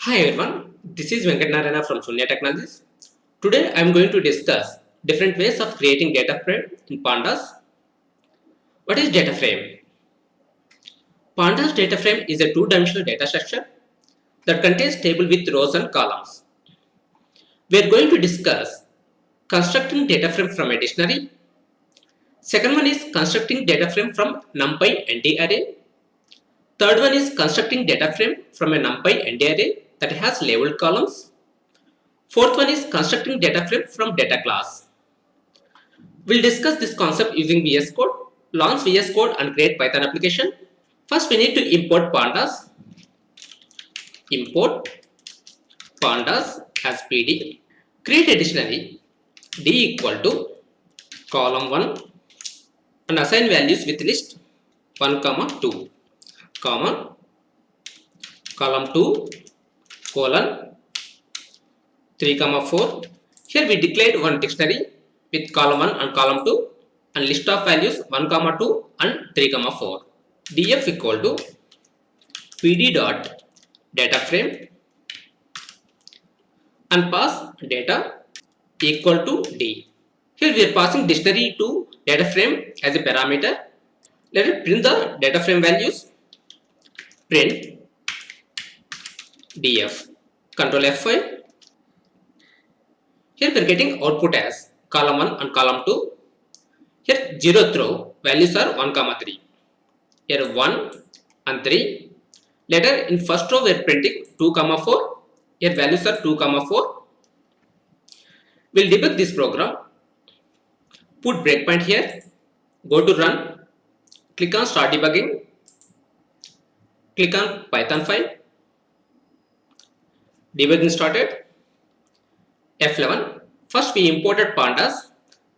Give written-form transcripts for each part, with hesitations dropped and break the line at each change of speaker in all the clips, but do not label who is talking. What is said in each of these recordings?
Hi everyone, this is Venkat Narayana from Sunya Technologies. Today I am going to discuss different ways of creating data frame in Pandas. What is data frame? Pandas data frame is a two-dimensional data structure that contains table with rows and columns. We are going to discuss constructing data frame from a dictionary. Second one is constructing data frame from NumPy ND array. Third one is constructing data frame from a NumPy ND array that has labeled columns. Fourth one is constructing data frame from data class. We'll discuss this concept using VS Code, launch VS Code and create Python application. First we need to import pandas. Import pandas as PD. Create a dictionary d equal to column 1 and assign values with list 1, 2, comma column 2 colon 3, 4. Here we declared one dictionary with column 1 and column 2 and list of values 1, 2 and 3, 4. df equal to pd dot data frame and pass data equal to d. Here we are passing dictionary to data frame as a parameter. Let us print the data frame values. Print df. Control F5. Here we are getting output as column 1 and column 2. Here 0th row values are 1, 3. Here 1 and 3. Later in first row we are printing 2, 4. Here values are 2, 4. We'll debug this program. Put breakpoint here. Go to run. Click on start debugging. Click on Python file. Debugging started. F11. First we imported pandas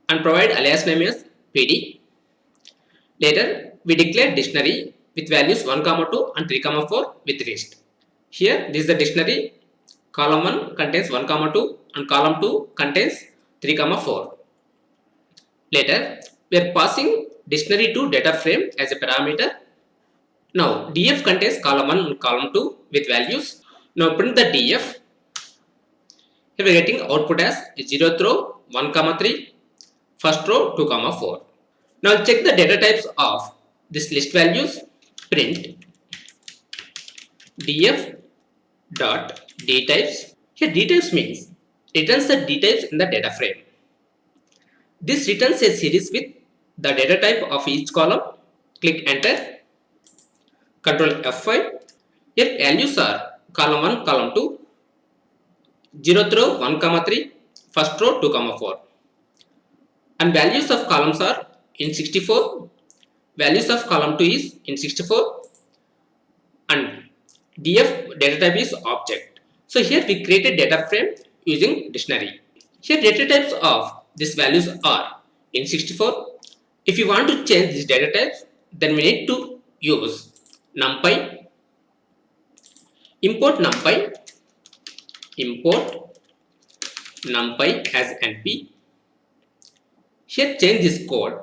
and provide alias name as PD. Later we declared dictionary with values 1, 2 and 3, 4 with list. Here this is the dictionary. Column 1 contains 1, 2 and column 2 contains 3, 4. Later we are passing dictionary to data frame as a parameter. Now df contains column 1 and column 2 with values. Now print the df. Here we are getting output as 0th row 1, 3, first row 2, 4. Now check the data types of this list values. Print df dot dtypes. Here dtypes means returns the dtypes in the data frame. This returns a series with the data type of each column. Click enter. Control F5. Here values are column 1, column 2, 0th row 1, 3, first row 2, 4. And values of columns are in 64. Values of column 2 is in 64. And df data type is object. So here we created data frame using dictionary. Here data types of these values are in 64. If you want to change these data types, then we need to use NumPy. Import NumPy. Import NumPy as NP. Here change this code,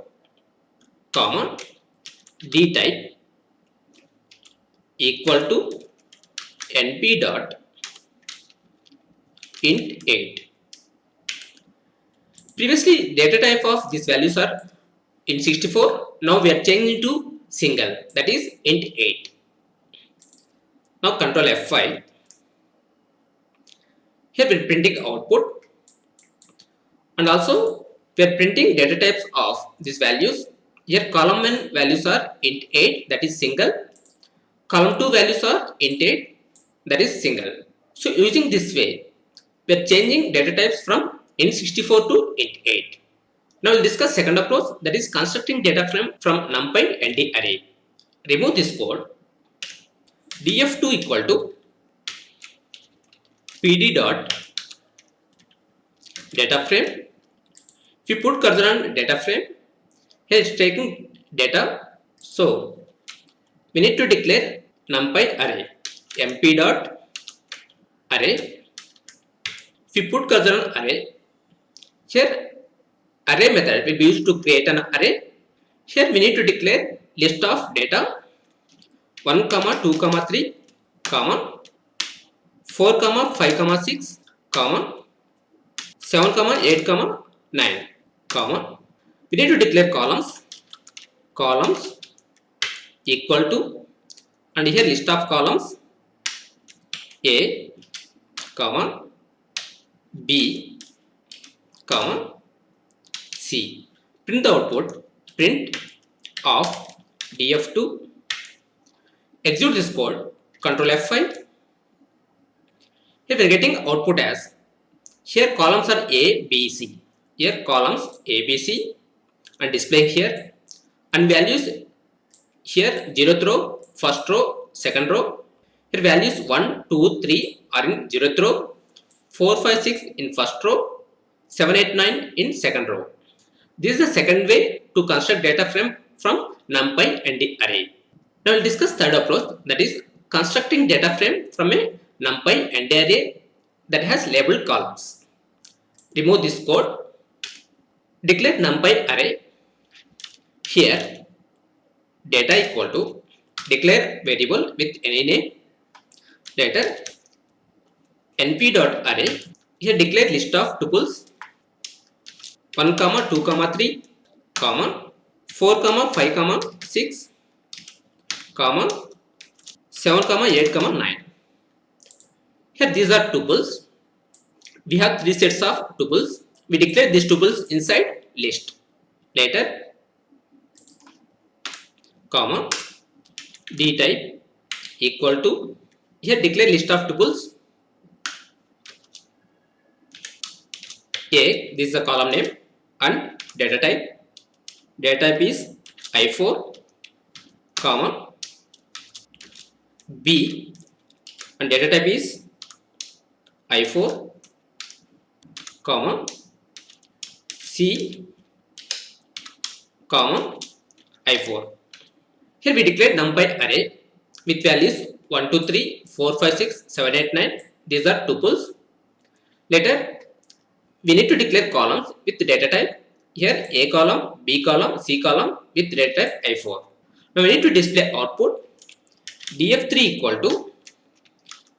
comma dtype equal to np dot int 8. Previously data type of these values are in 64. Now we are changing to single, that is int 8. Now control F5. Here we are printing output and also we are printing data types of these values. Here column 1 values are int 8, that is single. Column 2 values are int 8, that is single. So using this way we are changing data types from int 64 to int 8. Now we'll discuss second approach, that is constructing data frame from NumPy ND array. Remove this code. df2 equal to pd dot data frame. If you put cursor on data frame, here it's taking data. So we need to declare NumPy array. mp dot array. If you put cursor on array, here array method will be used to create an array. Here we need to declare list of data 1, 2, 3, 4 comma 5 comma 6 comma 7 comma 8 comma 9 comma, we need to declare columns equal to, and here list of columns A comma B comma C. Print the output, print of df2. Execute this code, Control F5. Here we are getting output as, here columns are A, B, C. Here columns A, B, C and displaying here, and values here 0th row, first row, second row. Here values 1, 2, 3 are in 0th row, 4, 5, 6 in first row, 7, 8, 9 in second row. This is the second way to construct data frame from NumPy and the array. Now we'll discuss third approach, that is constructing data frame from a NumPy and array that has labeled columns. Remove this code, declare NumPy array. Here data equal to, declare variable with any name, later np.array. Here declare list of tuples 1 comma 2 comma 3 comma 4 comma 5 comma 6 comma 7 comma 8 comma 9. Here these are tuples. We have 3 sets of tuples. We declare these tuples inside list. Later comma d type equal to, here declare list of tuples A, this is the column name, and data type is i4 comma B, and data type is i4 comma C comma i4. Here we declare NumPy array with values 1, 2, 3, 4, 5, 6, 7, 8, 9. These are tuples. Later we need to declare columns with data type. Here A column, B column, C column with data type i4. Now we need to display output df3 equal to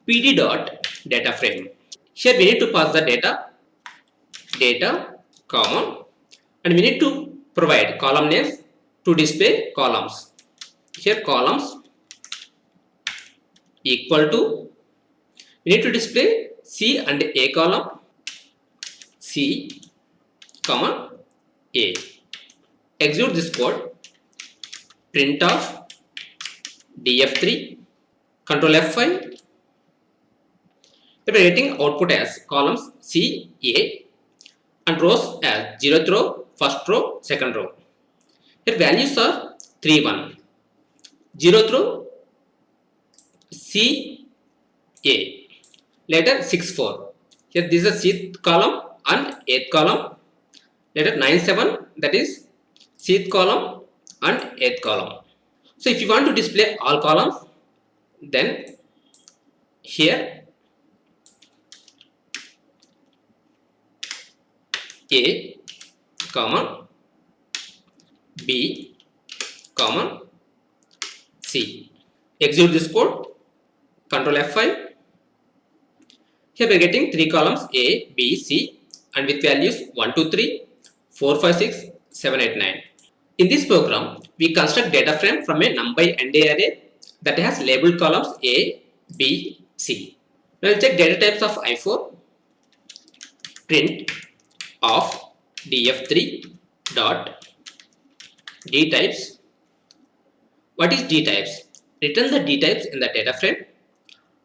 pd dot data frame. Here we need to pass the data comma, and we need to provide column names to display columns. Here columns equal to, we need to display C and A column, C comma A. Execute this code, print of df3, Control F5. We are getting output as columns C, A and rows as 0th row, first row, second row. Here values are 3, 1. 0th row C, A. Later 6, 4. Here this is 6th column and 8th column. Later 9, 7, that is 6th column and 8th column. So if you want to display all columns, then here A comma B comma C. Execute this code, Control F5. Here we are getting 3 columns A, B, C and with values 1, 2, 3, 4, 5, 6, 7, 8, 9. In this program, we construct data frame from a NumPy and array that has labeled columns A, B, C. Now we'll check data types of i4. Print of df3 dot d types. What is d types? Return the d types in the data frame.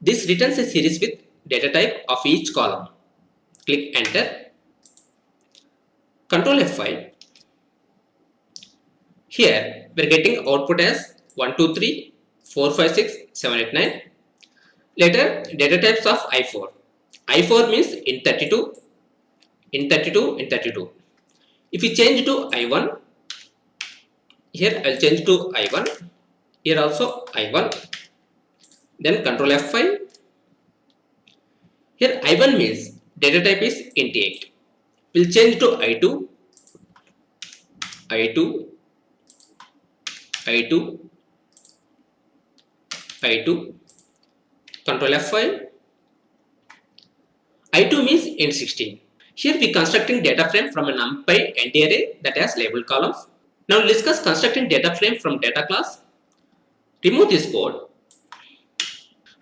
This returns a series with data type of each column. Click enter. Control F5. Here we are getting output as 1, 2, 3, 4, 5, 6, 7, 8, 9. Later data types of i4. i4 means in 32, in 32, in 32. If you change to i1, here I will change to i1. Here also i1. Then Control F5. Here i1 means data type is int 8. We will change to i2, i2, i2, i2. Control F5. int 16. Here we constructing data frame from a NumPy ND array that has labeled columns. Now let's discuss constructing data frame from data class. Remove this code.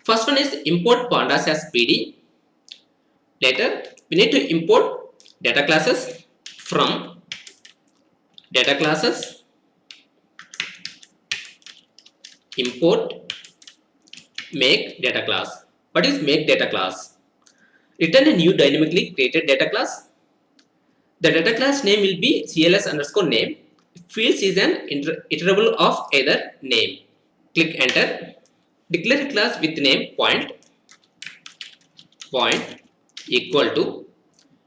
First one is import pandas as PD. Later we need to import data classes from data classes. Import make data class. What is make data class? Return a new dynamically created data class. The data class name will be cls_name. Fields is an iterable of either name. Click enter. Declare a class with name point equal to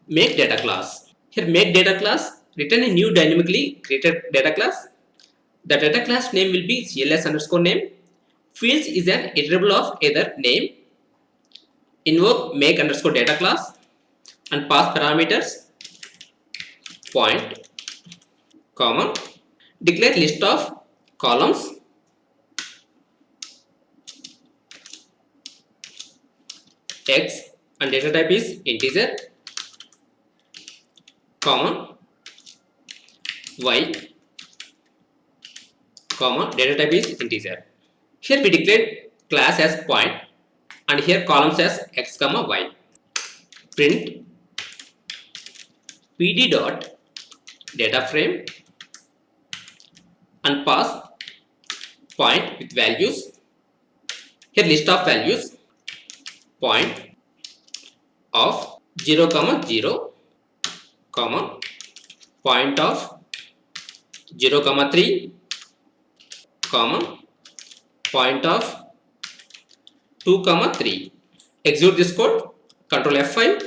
make data class. Here make data class, return a new dynamically created data class. The data class name will be cls_name. Fields is an iterable of either name. Invoke make_data class and pass parameters point, comma, declare list of columns, x and data type is integer, comma, y, comma, data type is integer. Here we declared class as point and here columns as x, comma, y. Print pd dot data frame and pass point with values. Here list of values point of 0, 0, comma, point of 0, 3, comma, point of 2, 3. Execute this code. Control F5.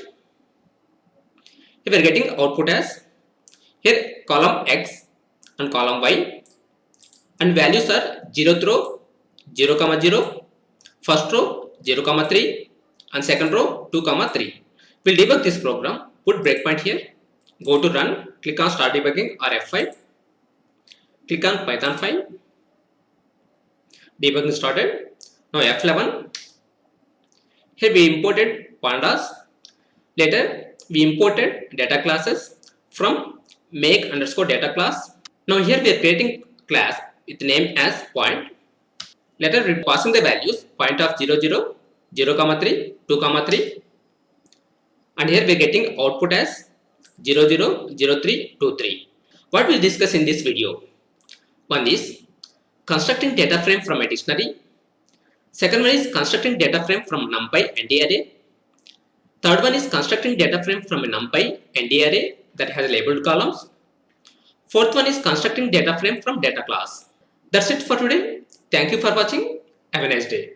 Here we are getting output as here column x and column y and values are 0th row 0, 0, first row 0, 3 and second row 2, 3. We'll debug this program. Put breakpoint here. Go to run. Click on start debugging or F5. Click on Python file. Debugging started. Now F11. Here we imported pandas. Later we imported data classes from make_data class. Now here we are creating class with name as point. Later we are passing the values point of 0, 0, 0, 3, 2, 3 and here we are getting output as 0, 0, 0, 3, 2, 3. What we'll discuss in this video? One is constructing data frame from a dictionary. Second one is constructing data frame from NumPy ND array. Third one is constructing data frame from a NumPy ND array that has labeled columns. Fourth one is constructing data frame from data class. That's it for today. Thank you for watching. Have a nice day.